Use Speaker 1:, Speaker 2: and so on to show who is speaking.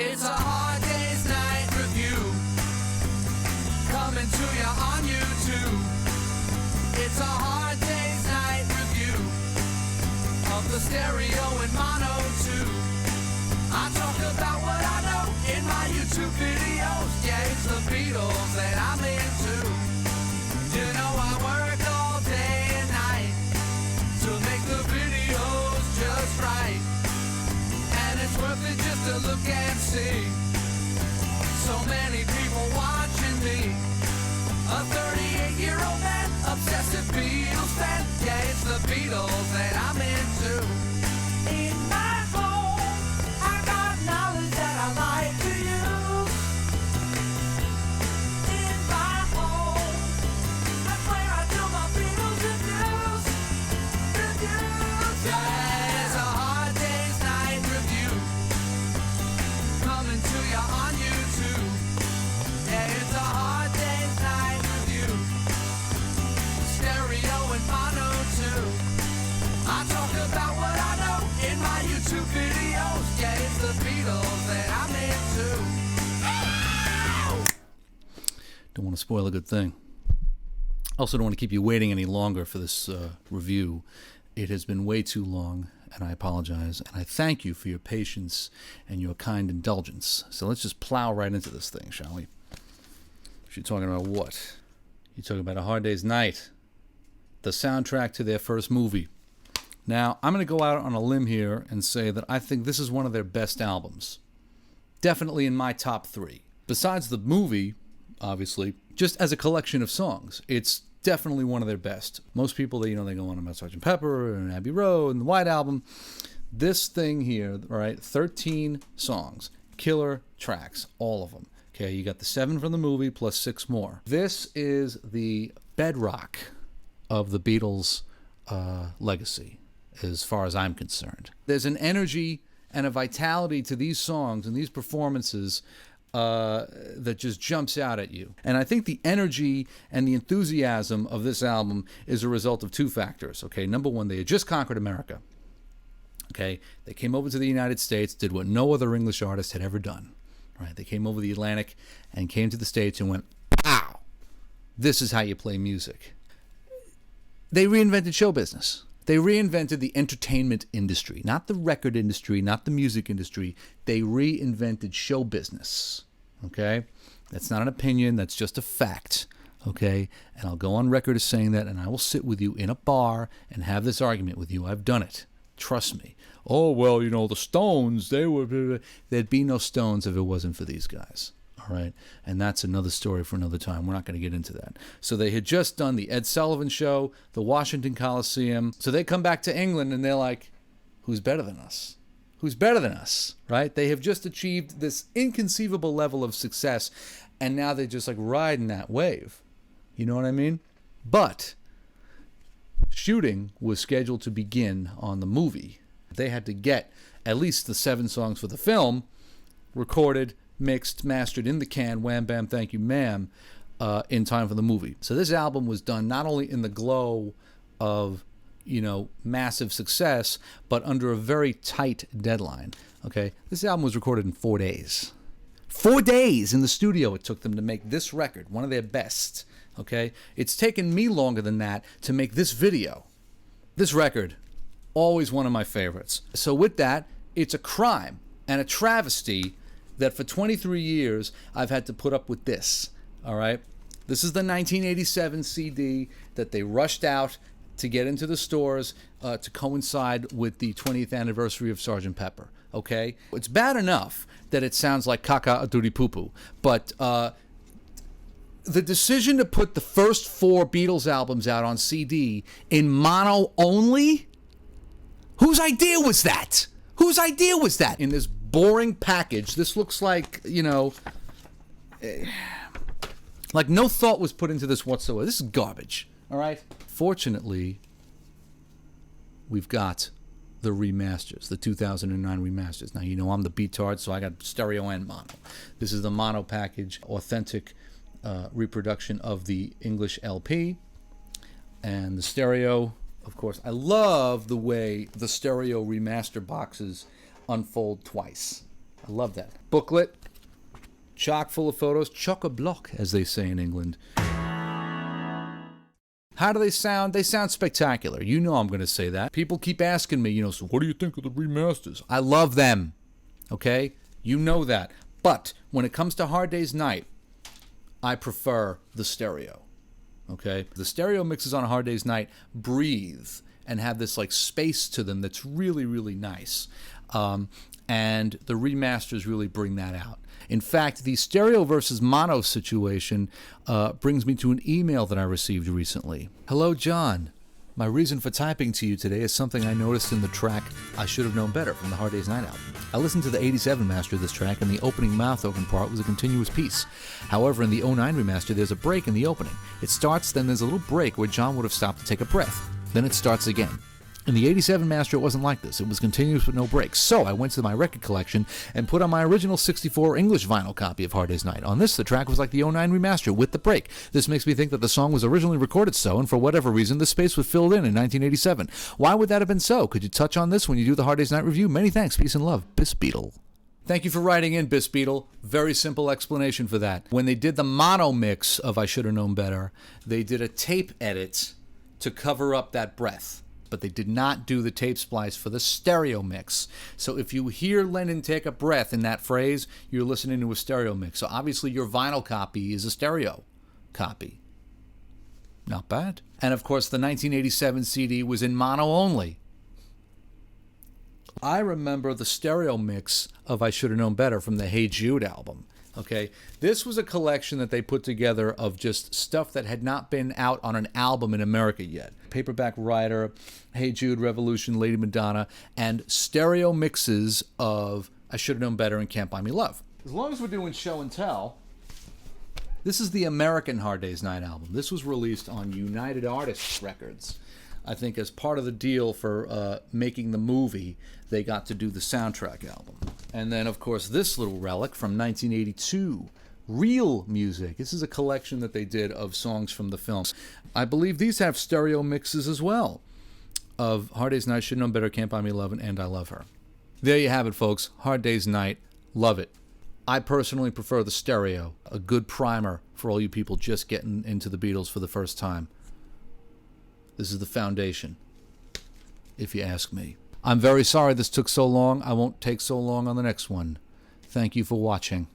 Speaker 1: It's a hard day's night review, coming to you on YouTube. It's a hard day's night review of the stereo and mono too. I talk about what I know in my YouTube videos. Yeah, it's the Beatles that I'm into. You know I work all day and night to make the videos just right, and it's worth it just to look and see so many people watching me. A 38-year-old man, obsessive Beatles fan. Yeah, it's the Beatles that I'm into. In my home, I got knowledge that I like to use. In my home, that's where I do my Beatles reviews. Yeah, it's a hard day's night review, coming to you on YouTube. Yeah, it's a hard day's night review, stereo and mono too. I talk about what I know in my YouTube videos. Yeah, it's the Beatles that I'm into. Don't want to spoil a good thing. Also don't want to keep you waiting any longer for this review. It has been way too long, and I apologize. And I thank you for your patience and your kind indulgence. So let's just plow right into this thing, shall we? You're talking about what? You're talking about A Hard Day's Night, the soundtrack to their first movie. Now, I'm going to go out on a limb here and say that I think this is one of their best albums. Definitely in my top 3. Besides the movie, obviously, just as a collection of songs, it's definitely one of their best. Most people, they go on about Sgt. Pepper and Abbey Road and the White Album. This thing here, all right, 13 songs, killer tracks, all of them. Okay, you got the 7 from the movie plus 6 more. This is the bedrock of the Beatles' legacy, as far as I'm concerned. There's an energy and a vitality to these songs and these performances that just jumps out at you. And I think the energy and the enthusiasm of this album is a result of 2 factors. Okay, number one, they had just conquered America. Okay, they came over to the United States, did what no other English artist had ever done. Right, they came over the Atlantic and came to the States and went, pow! This is how you play music. They reinvented show business. They reinvented the entertainment industry, not the record industry, not the music industry. They reinvented show business. Okay? That's not an opinion. That's just a fact. Okay? And I'll go on record as saying that, and I will sit with you in a bar and have this argument with you. I've done it. Trust me. Oh, well, the Stones, there'd be no Stones if it wasn't for these guys. All right? And that's another story for another time. We're not going to get into that. So they had just done the Ed Sullivan Show, the Washington Coliseum. So they come back to England and they're like, who's better than us? Who's better than us? Right? They have just achieved this inconceivable level of success, and now they're just like riding that wave. You know what I mean? But shooting was scheduled to begin on the movie. They had to get at least the 7 songs for the film recorded, mixed, mastered in the can, wham, bam, thank you, ma'am, in time for the movie. So this album was done not only in the glow of, massive success, but under a very tight deadline. Okay, this album was recorded in 4 days. 4 days in the studio it took them to make this record, one of their best. Okay, it's taken me longer than that to make this video. This record, always one of my favorites. So with that, it's a crime and a travesty that for 23 years I've had to put up with this. All right, this is the 1987 CD that they rushed out to get into the stores to coincide with the 20th anniversary of Sgt. Pepper. Okay, it's bad enough that it sounds like caca a doody poo poo, but the decision to put the first 4 Beatles albums out on CD in mono only? Whose idea was that? Whose idea was that? In this boring package, this looks like, like no thought was put into this whatsoever. This is garbage, all right? Fortunately, we've got the remasters, the 2009 remasters. Now, I'm the beatard, so I got stereo and mono. This is the mono package, authentic reproduction of the English LP, and the stereo, of course. I love the way the stereo remaster boxes unfold twice. I love that. Booklet, chock full of photos, chock-a-block, as they say in England. How do they sound? They sound spectacular. You know I'm going to say that. People keep asking me, so what do you think of the remasters? I love them, okay? You know that. But when it comes to Hard Day's Night, I prefer the stereo, okay? The stereo mixes on a Hard Day's Night breathe and have this like space to them that's really, really nice. And the remasters really bring that out. In fact, the stereo versus mono situation brings me to an email that I received recently. Hello, John. My reason for typing to you today is something I noticed in the track I Should Have Known Better from the Hard Day's Night album. I listened to the 87 master of this track, and the opening mouth organ part was a continuous piece. However, in the 09 remaster, there's a break in the opening. It starts, then there's a little break where John would have stopped to take a breath. Then it starts again. In the 87 master, it wasn't like this. It was continuous with no breaks. So I went to my record collection and put on my original 64 English vinyl copy of Hard Day's Night. On this, the track was like the 09 remaster with the break. This makes me think that the song was originally recorded so, and for whatever reason, the space was filled in 1987. Why would that have been so? Could you touch on this when you do the Hard Day's Night review? Many thanks. Peace and love. Bis Beatle. Thank you for writing in, Bis Beatle. Very simple explanation for that. When they did the mono mix of I Should Have Known Better, they did a tape edit to cover up that breath. But they did not do the tape splice for the stereo mix. So if you hear Lennon take a breath in that phrase, you're listening to a stereo mix. So obviously your vinyl copy is a stereo copy. Not bad. And of course the 1987 CD was in mono only. I remember the stereo mix of I Should Have Known Better from the Hey Jude album. Okay, this was a collection that they put together of just stuff that had not been out on an album in America yet. Paperback Writer, Hey Jude, Revolution, Lady Madonna, and stereo mixes of I Should Have Known Better and Can't Buy Me Love. As long as we're doing show and tell, this is the American Hard Day's Night album. This was released on United Artists Records. I think as part of the deal for making the movie, they got to do the soundtrack album. And then, of course, this little relic from 1982, Real Music. This is a collection that they did of songs from the films. I believe these have stereo mixes as well of Hard Day's Night, Should Know Better, Can't Buy Me Love, and I Love Her. There you have it, folks. Hard Day's Night. Love it. I personally prefer the stereo, a good primer for all you people just getting into the Beatles for the first time. This is the foundation, if you ask me. I'm very sorry this took so long. I won't take so long on the next one. Thank you for watching.